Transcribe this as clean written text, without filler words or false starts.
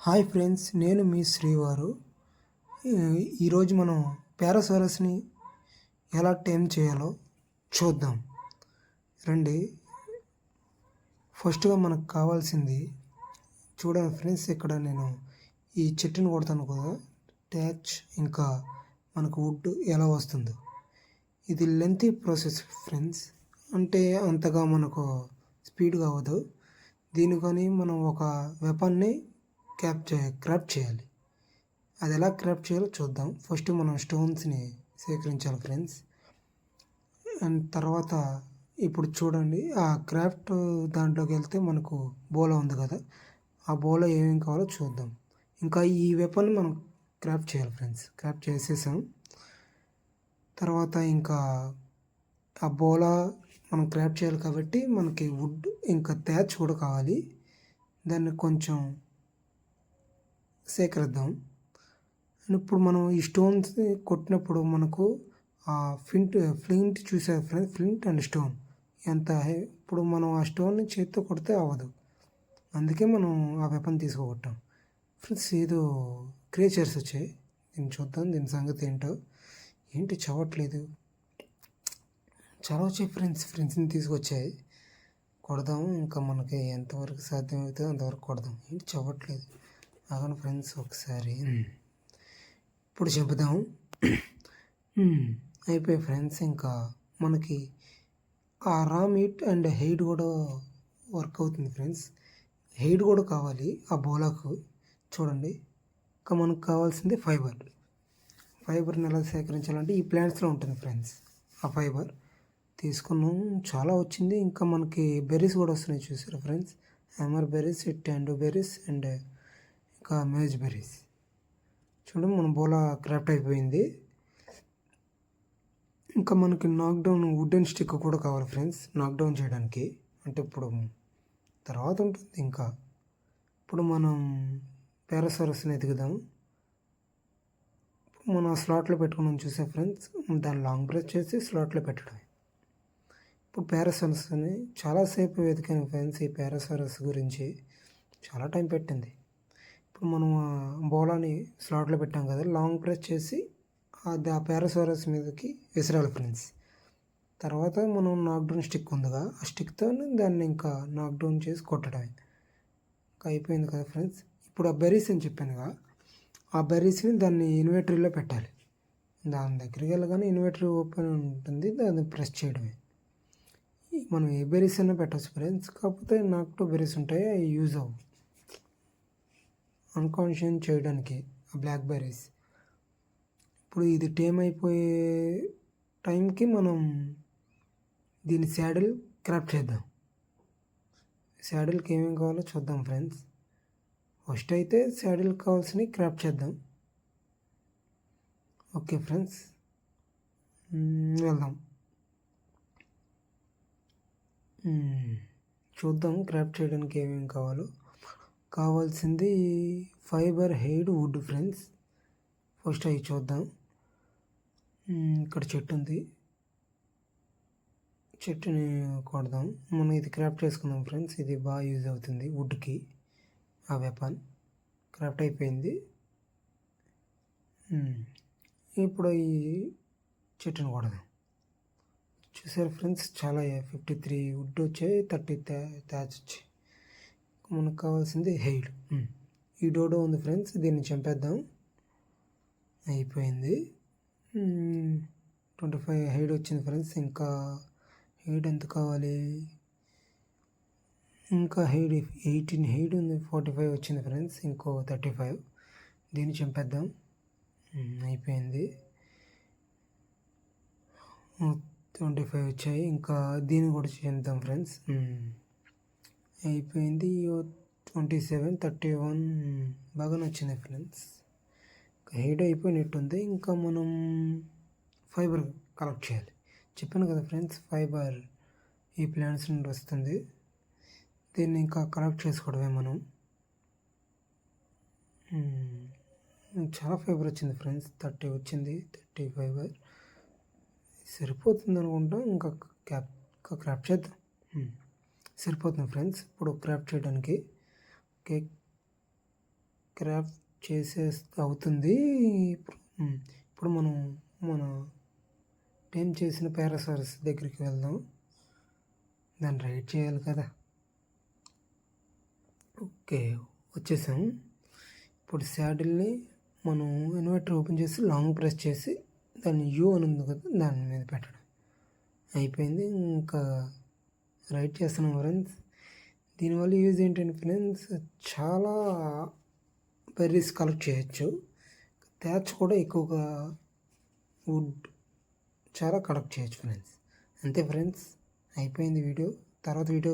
Hi friends, నేను మీ శ్రీవారు. ఈరోజు మనం పారాసారస్ని ఎలా టైమ్ చేయాలో చూద్దాం రండి. ఫస్ట్గా మనకు కావాల్సింది చూడండి ఫ్రెండ్స్, ఇక్కడ నేను ఈ చెట్టుని కొడతాను కదా, ట్యాచ్, ఇంకా మనకు వుడ్ ఎలా వస్తుందో. ఇది లెంతీ ప్రాసెస్ ఫ్రెండ్స్, అంటే అంతగా మనకు స్పీడ్గా అవ్వదు. దీనికని మనం ఒక వెపన్ని క్రాఫ్ట్ చేయాలి. అది ఎలా క్రాఫ్ట్ చేయాలో చూద్దాం. ఫస్ట్ మనం స్టోన్స్ని సేకరించాలి ఫ్రెండ్స్. అండ్ తర్వాత ఇప్పుడు చూడండి, ఆ క్రాఫ్ట్ దాంట్లోకి వెళ్తే మనకు బోలా ఉంది కదా, ఆ బోలా ఏమేమి కావాలో చూద్దాం. ఇంకా ఈ వెపన్ మనం క్రాఫ్ట్ చేయాలి ఫ్రెండ్స్. క్రాఫ్ట్ చేసేసాం. తర్వాత ఇంకా ఆ బోలా మనం క్రాఫ్ట్ చేయాలి కాబట్టి మనకి వుడ్ ఇంకా థ్యాచ్ కూడా కావాలి. దాన్ని కొంచెం సేకరిద్దాం. అండ్ ఇప్పుడు మనం ఈ స్టోన్స్ కొట్టినప్పుడు మనకు ఆ ఫ్లింట్ చూసారు ఫ్రెండ్స్, ఫ్లింట్ అండ్ స్టోన్ ఎంత ఇప్పుడు మనం ఆ స్టోన్ని చేతితో కొడితే అవ్వదు, అందుకే మనం ఆ వెపన్ తీసుకోగొట్టాం ఫ్రెండ్స్. ఏదో క్రియేచర్స్ వచ్చాయి, దీన్ని చూద్దాం, దీని సంగతి ఏంటి చదవట్లేదు. చాలా వచ్చాయి ఫ్రెండ్స్ని తీసుకొచ్చాయి, కొడదాము. ఇంకా మనకి ఎంతవరకు సాధ్యమవుతుందో అంతవరకు కొడదాం. ఏంటి చదవట్లేదు, ఆగండి ఫ్రెండ్స్ ఒకసారి. ఇప్పుడు చెబుదాం. అయిపోయి ఫ్రెండ్స్. ఇంకా మనకి ఆ రా మీట్ అండ్ హెయిడ్ కూడా వర్క్ అవుతుంది ఫ్రెండ్స్. హెయిడ్ కూడా కావాలి ఆ బోలాకు. చూడండి, ఇంకా మనకు కావాల్సింది ఫైబర్ని ఎలా సేకరించాలంటే ఈ ప్లాంట్స్లో ఉంటుంది ఫ్రెండ్స్. ఆ ఫైబర్ తీసుకున్నాం, చాలా వచ్చింది. ఇంకా మనకి బెర్రీస్ కూడా వస్తున్నాయి చూసారా ఫ్రెండ్స్, హ్యామర్ బెర్రీస్, ట్యాండో బెర్రీస్ అండ్ ఇంకా మేజ్ బెర్రీస్. చూడండి, మన బోలా క్రాఫ్ట్ అయిపోయింది. ఇంకా మనకి నాక్డౌన్ వుడెన్ స్టిక్ కూడా కావాలి ఫ్రెండ్స్, నాక్డౌన్ చేయడానికి. అంటే ఇప్పుడు తర్వాత ఉంటుంది. ఇంకా ఇప్పుడు మనం పారాసారస్ని ఎదుగుదాం. మనం స్లాట్లో పెట్టుకున్నాం చూసా ఫ్రెండ్స్, దాన్ని లాంగ్ ప్రెస్ చేసి స్లాట్లో పెట్టడమే. ఇప్పుడు పారాసారస్ని చాలాసేపు వెతికాను ఫ్రెండ్స్. ఈ పారాసారస్ గురించి చాలా టైం పెట్టింది. ఇప్పుడు మనం బోలాని స్లాట్లో పెట్టాం కదా, లాంగ్ ప్రెస్ చేసి అది ఆ పారాసారస్ మీదకి విసిరాలి ఫ్రెండ్స్. తర్వాత మనం నాక్డౌన్ స్టిక్ ఉందిగా, ఆ స్టిక్తో దాన్ని ఇంకా నాక్డౌన్ చేసి కొట్టడమే. ఇంకా అయిపోయింది కదా ఫ్రెండ్స్. ఇప్పుడు ఆ బెర్రీస్ అని చెప్పానుగా, ఆ బెర్రీస్ని దాన్ని ఇన్వెంటరీలో పెట్టాలి. దాని దగ్గరికి వెళ్ళగానే ఇన్వెంటరీ ఓపెన్ ఉంటుంది, దాన్ని ప్రెస్ చేయడమే. మనం ఏ బెర్రీస్ అయినా పెట్టచ్చు ఫ్రెండ్స్, కాకపోతే నాకు 2 బెర్రీస్ ఉంటాయి, అవి యూజ్ అవ్వు అన్కాన్షియస్ చేయడానికి, ఆ బ్లాక్ బెర్రీస్. ఇప్పుడు ఇది టేమ్ అయిపోయే టైంకి మనం దీని శాడిల్ క్రాఫ్ట్ చేద్దాం. శాడిల్కి ఏమేమి కావాలో చూద్దాం ఫ్రెండ్స్. ఫస్ట్ అయితే శాడిల్ కావాల్సినవి క్రాఫ్ట్ చేద్దాం. ఓకే ఫ్రెండ్స్, వెళ్దాం. చూద్దాం క్రాఫ్ట్ చేయడానికి ఏమేమి కావాలో. కావాల్సింది ఫైబర్, హెయిడ్, వుడ్ ఫ్రెండ్స్. ఫస్ట్ అవి చూద్దాం. ఇక్కడ చెట్టు ఉంది, చెట్టుని కొడదాం. మనం ఇది క్రాఫ్ట్ చేసుకుందాం ఫ్రెండ్స్, ఇది బాగా యూజ్ అవుతుంది వుడ్కి. ఆ వెపన్ క్రాఫ్ట్ అయిపోయింది. ఇప్పుడు ఈ చెట్టుని కొడదాం. చూసారు ఫ్రెండ్స్, చాలా 53 వుడ్ వచ్చాయి, 30 థ్యాచ్ వచ్చాయి. మనకు కావాల్సింది హెయిడ్. ఈ డోడో ఉంది ఫ్రెండ్స్, దీన్ని చంపేద్దాం. అయిపోయింది. 25 హెయిడ్ వచ్చింది ఫ్రెండ్స్. ఇంకా హెయిడ్ ఎంత కావాలి, ఇంకా హెయిడ్ 18 హెయిడ్ ఉంది, 45 వచ్చింది ఫ్రెండ్స్. ఇంకో 35, దీన్ని చంపేద్దాం. అయిపోయింది. 25 వచ్చాయి, ఇంకా దీన్ని కూడా చేద్దాం ఫ్రెండ్స్. అయిపోయింది. 27, 31 బాగా నచ్చింది ఫ్రెండ్స్. హెయిడ్ అయిపోయినట్టుంది. ఇంకా మనం ఫైబర్ కలెక్ట్ చేయాలి. చెప్పాను కదా ఫ్రెండ్స్, ఫైబర్ ఈ ప్లాంట్స్ నుండి వస్తుంది. దీన్ని ఇంకా కలెక్ట్ చేసుకోవడమే మనం. చాలా ఫైబర్ వచ్చింది ఫ్రెండ్స్, 30 వచ్చింది, 30 ఫైబర్ సరిపోతుంది అనుకుంటా. ఇంకా క్రాఫ్ట్ చేద్దాం. సరిపోతుంది ఫ్రెండ్స్ ఇప్పుడు క్రాఫ్ట్ చేయడానికి. క్రాఫ్ట్ అవుతుంది. ఇప్పుడు మనం మన టైం చేసిన పారాసారస్ దగ్గరికి వెళ్దాం. దాన్ని రైడ్ చేయాలి కదా. ఓకే, వచ్చేసాం. ఇప్పుడు శాడిల్ని మనం ఇన్వర్టర్ ఓపెన్ చేసి లాంగ్ ప్రెస్ చేసి దాన్ని యూ అని ఉంది కదా దాని మీద పెట్టడం అయిపోయింది. ఇంకా రైడ్ చేస్తున్నాం ఫ్రెండ్స్. దీనివల్ల యూజ్ ఏంటంటే ఫ్రెండ్స్, చాలా బెర్రీస్ కలెక్ట్ చేయొచ్చు. థ్యాచ్ కూడా ఎక్కువగా వుడ్ చాలా కలెక్ట్ చేయొచ్చు ఫ్రెండ్స్. అంతే ఫ్రెండ్స్, అయిపోయింది వీడియో. తర్వాత వీడియో